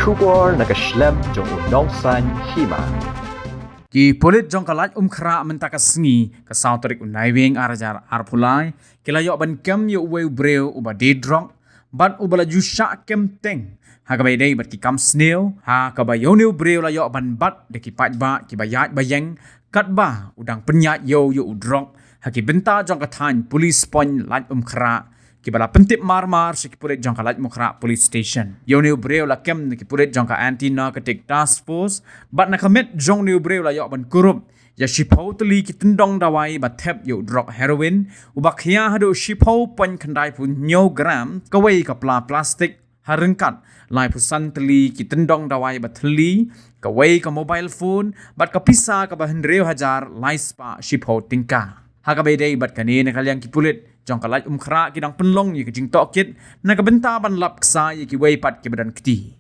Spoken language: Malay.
Shubor nakaslem jong unongsan Hima. Ki polit jong ka Laitumkhrah mentaka sengi ka sauterik unaiwing arajar arpulai kila yok ban kem yo uwe Briew uba de Drok bat ubala jusha kem teng ha ka bay day bat ki kam snail ha ka bay yo new Briew la yok ban bat de ki pat ba ki bayat bayeng kat ba udang penyat yo Drok ha ki benta jong ka than police point Laitumkhrah ki bala pentip marmar si ki purit jong ka Laitumkhrah police station yo new Briew la kem ki purit jong ka anti narcotic task force bat na kamit jong new Briew la yok ban kurup ya shipau tali ki tendong dawai ba tep yo Drok heroin ubak hiya hado shipau pan khandai pun nyo gram kawai ka plastik ha Ryngkat lai pusan tali ki tendong dawai ba tali kawai ka mobile phone bat ka Pisa ka ba 100,000 lai spa shipau tingka ha ka bay day bat kanina kalyang ki pulit jong ka Laitumkhrah ki dang penlong ye ki jing tok kit na ka benta ban lap ksa ye ki wei pat ki badan kti